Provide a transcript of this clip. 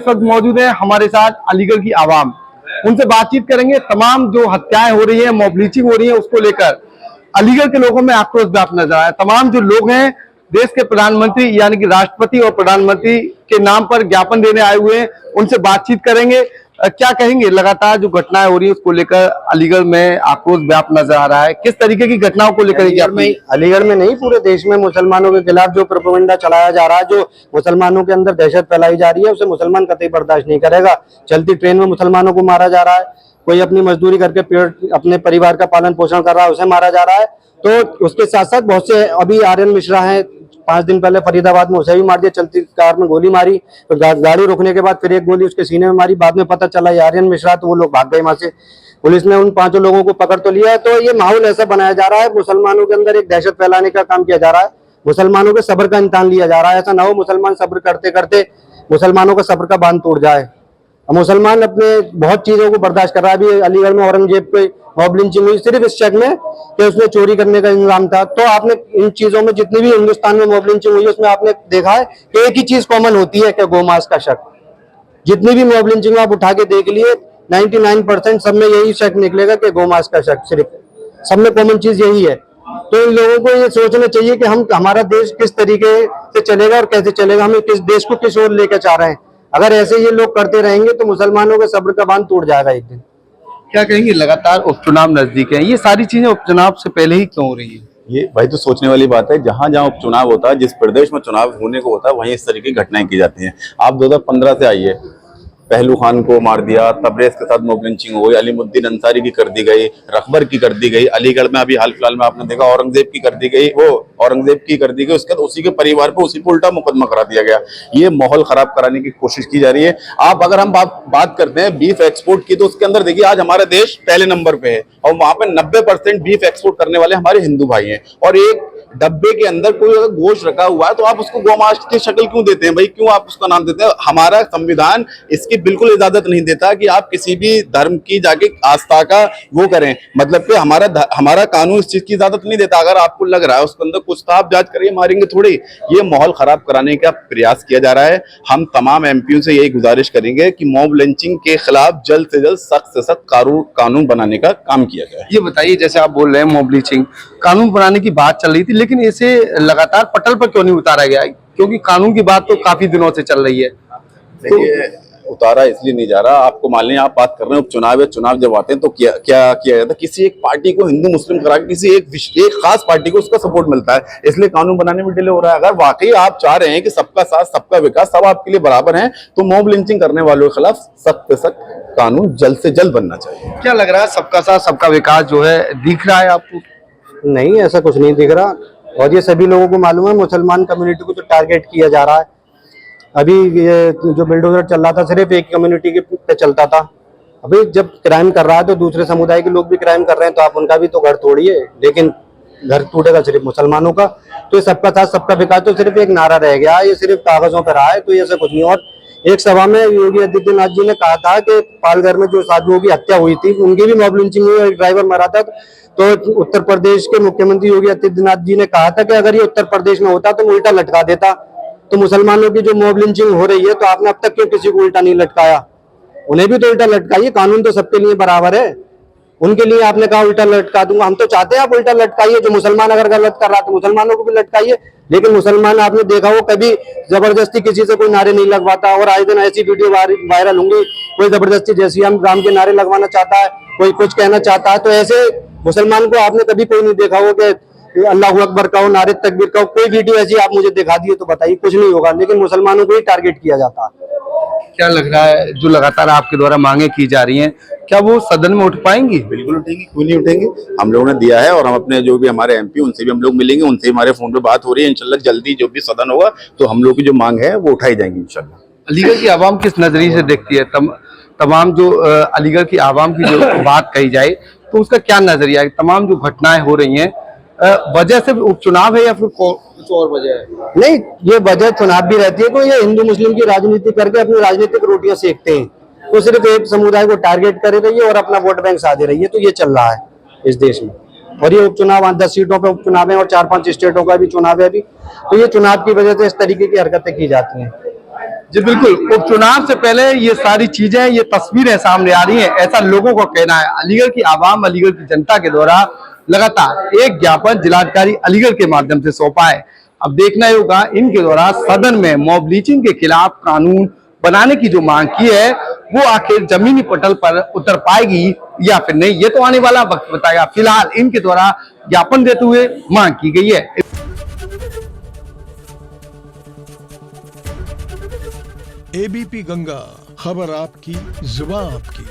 इस वक्त मौजूद है हमारे साथ अलीगढ़ की आवाम, उनसे बातचीत करेंगे। तमाम जो हत्याएं हो रही है, मॉब लिंचिंग हो रही है, उसको लेकर अलीगढ़ के लोगों में आक्रोश व्याप्त नजर आया। तमाम जो लोग हैं देश के प्रधानमंत्री यानी कि राष्ट्रपति और प्रधानमंत्री के नाम पर ज्ञापन देने आए हुए हैं, उनसे बातचीत करेंगे। क्या कहेंगे, लगातार जो घटनाएं हो रही है उसको लेकर अलीगढ़ में आक्रोश व्याप्त नजर आ रहा है, किस तरीके की घटनाओं को लेकर? अलीगढ़ में नहीं, पूरे देश में मुसलमानों के खिलाफ जो प्रोपेगेंडा चलाया जा रहा है, जो मुसलमानों के अंदर दहशत फैलाई जा रही है, उसे मुसलमान कतई बर्दाश्त नहीं करेगा। चलती ट्रेन में मुसलमानों को मारा जा रहा है, कोई अपनी मजदूरी करके पेट अपने परिवार का पालन पोषण कर रहा है, उसे मारा जा रहा है। तो उसके साथ साथ बहुत से अभी आर्यन मिश्रा हैं, 5 दिन पहले फरीदाबाद में उसे भी मार दिया, चलती कार में गोली मारी, तो गाड़ी रुकने के बाद फिर एक गोली उसके सीने में मारी। बाद में पता चला ये आर्यन मिश्रा, तो वो लोग भाग गए वहां से। पुलिस ने उन 5 लोगों को पकड़ तो लिया है। तो ये माहौल ऐसा बनाया जा रहा है, मुसलमानों के अंदर एक दहशत फैलाने का काम किया जा रहा है, मुसलमानों के सब्र का इम्तिहान लिया जा रहा है। ऐसा ना हो मुसलमान सब्र करते करते मुसलमानों का सब्र का बांध टूट जाए। मुसलमान अपने बहुत चीजों को बर्दाश्त कर रहा है। अभी अलीगढ़ में औरंगजेब पे मॉब लिंचिंग हुई सिर्फ इस शक में कि उसने चोरी करने का इंतजाम था। तो आपने इन चीजों में जितनी भी हिंदुस्तान में मॉब लिंचिंग हुई है उसमें आपने देखा है कि एक ही चीज कॉमन होती है, कि गोमांस का शक। जितनी भी मॉब लिंचिंग आप उठा के देख लिए, 99% सब में यही शक निकलेगा कि गोमांस का शक, सिर्फ सब में कॉमन चीज यही है। तो इन लोगों को ये सोचना चाहिए कि हम हमारा देश किस तरीके से चलेगा और कैसे चलेगा, हम किस देश को किस ओर लेकर चाह रहे हैं। अगर ऐसे ये लोग करते रहेंगे तो मुसलमानों के सब्र का बांध टूट जाएगा एक दिन। क्या कहेंगे, लगातार उपचुनाव नजदीक है, ये सारी चीजें उपचुनाव से पहले ही क्यों हो रही है? ये भाई तो सोचने वाली बात है। जहां जहां उपचुनाव होता है, जिस प्रदेश में चुनाव होने को होता है, वहीं इस तरीके की घटनाएं की जाती हैं। आप 2015 से आइए, पहलू खान को मार दिया, तबरेज के साथ मॉब लिंचिंग हुई, अलीमुद्दीन अंसारी की कर दी गई, रकबर की कर दी गई, अलीगढ़ में अभी हाल फिलहाल में आपने देखा औरंगजेब की कर दी गई, वो औरंगजेब की कर दी गई, उसके बाद उसी के परिवार पे उसी पे उल्टा मुकदमा करा दिया गया। ये माहौल खराब कराने की कोशिश की जा रही है। आप अगर हम बात करते हैं बीफ एक्सपोर्ट की, तो उसके अंदर देखिए आज हमारा देश पहले नंबर पे है और वहां पे 90% बीफ एक्सपोर्ट करने वाले हमारे हिंदू भाई हैं। और एक डब्बे के अंदर कोई अगर गोश्त रखा हुआ है तो आप उसको गोमांस की शक्ल क्यों देते हैं भाई? क्यों आप उसका नाम देते हैं? हमारा संविधान इसकी बिल्कुल इजाजत नहीं देता कि आप किसी भी धर्म की जाके आस्था का वो करें। मतलब कि हमारा कानून इस चीज की इजाजत नहीं देता। अगर आपको लग रहा है उसके अंदर कुछ था, आप जांच करिए, मारेंगे थोड़ी। ये माहौल खराब कराने का प्रयास किया जा रहा है। हम तमाम एमपीओ से यही गुजारिश करेंगे कि मॉब लिंचिंग के खिलाफ जल्द से जल्द सख्त से सख्त कानून बनाने का काम किया जाए। ये बताइए, जैसे आप बोल रहे हैं मॉब लिंचिंग कानून बनाने की बात चल रही थी, लेकिन इसे लगातार पटल पर क्यों नहीं उतारा गया? क्योंकि कानून की बात तो काफी दिनों से चल रही है। देखिए, उतारा इसलिए नहीं जा रहा। आपको मान लें, आप बात कर रहे हैं उपचुनाव है, चुनाव जब आते हैं तो क्या किया जाता है? किसी एक पार्टी को हिंदू मुस्लिम करा के किसी एक खास पार्टी को उसका सपोर्ट मिलता है, इसलिए कानून बनाने में डिले हो रहा है। अगर वाकई आप चाह रहे हैं कि सबका साथ सबका विकास, सब आपके लिए बराबर है, तो मॉब लिंचिंग करने वालों के खिलाफ सख्त से सख्त कानून जल्द से जल्द बनना चाहिए। क्या लग रहा है, सबका साथ सबका विकास जो है दिख रहा है आपको? नहीं, ऐसा कुछ नहीं दिख रहा। और ये सभी लोगों को मालूम है, मुसलमान कम्युनिटी को तो टारगेट किया जा रहा है। अभी ये जो बिल्डोजर चल रहा था सिर्फ एक कम्युनिटी के पे चलता था। अभी जब क्राइम कर रहा है तो दूसरे समुदाय के लोग भी क्राइम कर रहे हैं, तो आप उनका भी तो घर तोड़िए, लेकिन घर टूटेगा सिर्फ मुसलमानों का। तो ये सबका साथ सबका विकास तो सिर्फ एक नारा रह गया, ये सिर्फ कागजों पर रहा है। तो ये ऐसा कुछ नहीं। और एक सभा में योगी आदित्यनाथ जी ने कहा था कि पालघर में जो साधुओं की हत्या हुई थी उनकी भी मॉब लिंचिंग हुई, एक ड्राइवर मरा था। तो उत्तर प्रदेश के मुख्यमंत्री योगी आदित्यनाथ जी ने कहा था कि अगर ये उत्तर प्रदेश में होता तो उल्टा लटका देता। तो मुसलमानों की जो मॉब लिंचिंग हो रही है, तो आपने अब तक क्यों किसी को उल्टा नहीं लटकाया? उन्हें भी तो उल्टा लटकाइए, कानून तो सबके लिए बराबर है। उनके लिए आपने कहा उल्टा लटका दूंगा। हम तो चाहते हैं आप उल्टा लटकाइए, जो मुसलमान अगर गलत कर रहा तो मुसलमानों को भी लटकाइए। लेकिन मुसलमान आपने देखा हो कभी जबरदस्ती किसी से कोई नारे नहीं लगवाता। और आए दिन ऐसी वीडियो वायरल होंगी, कोई जबरदस्ती जैसी हम राम के नारे लगवाना चाहता है, कोई कुछ कहना चाहता है। तो ऐसे मुसलमान को आपने कभी कोई नहीं देखा हो कि अल्लाहू अकबर कहो, नारे तकबीर कहो। कोई वीडियो ऐसी आप मुझे दिखा दिए तो बताइए, कुछ नहीं होगा। लेकिन मुसलमानों को ही टारगेट किया जाता है। क्या लग रहा है, जो लगातार आपके द्वारा मांगे की जा रही हैं, क्या वो सदन में उठ पाएंगी? बिल्कुल उठेंगी, क्यों नहीं उठेंगे। हम लोगों ने दिया है और हम अपने जो भी हमारे एमपी उनसे भी हम लोग मिलेंगे, उनसे हमारे फोन पे बात हो रही है। इंशाल्लाह जल्दी जो भी सदन होगा तो हम लोग की जो मांग है वो उठाई जाएंगी इंशाल्लाह। अलीगढ़ की आवाम किस नजरिए से देखती है? तमाम जो अलीगढ़ की आवाम की जो बात कही जाए तो उसका क्या नजरिया है? तमाम जो घटनाएं हो रही हैं, वजह से उपचुनाव है या फिर कुछ और वजह है? नहीं, ये वजह चुनाव भी रहती है। तो ये हिंदू मुस्लिम की राजनीति करके अपनी राजनीतिक रोटियां सेकते हैं। तो सिर्फ एक समुदाय को टारगेट करे रही है और अपना वोट बैंक साधे रही है। तो ये चल रहा है इस देश में। और ये उपचुनाव 10 सीटों पे उपचुनाव है और 4-5 स्टेटों का भी चुनाव है अभी। तो ये चुनाव की वजह से इस तरीके की हरकतें की जाती हैं। जी बिल्कुल, उपचुनाव से पहले ये सारी चीजें, ये तस्वीरें सामने आ रही हैं, ऐसा लोगों को कहना है। अलीगढ़ की आवाम, अलीगढ़ की जनता के द्वारा लगातार एक ज्ञापन जिलाधिकारी अलीगढ़ के माध्यम से सौंपा है। अब देखना ही होगा इनके द्वारा सदन में मॉब लिंचिंग के खिलाफ कानून बनाने की जो मांग की है वो आखिर जमीनी पटल पर उतर पाएगी या फिर नहीं, ये तो आने वाला वक्त बताएगा। फिलहाल इनके द्वारा ज्ञापन देते हुए मांग की गई है। एबीपी गंगा, खबर आपकी, जुबान आपकी।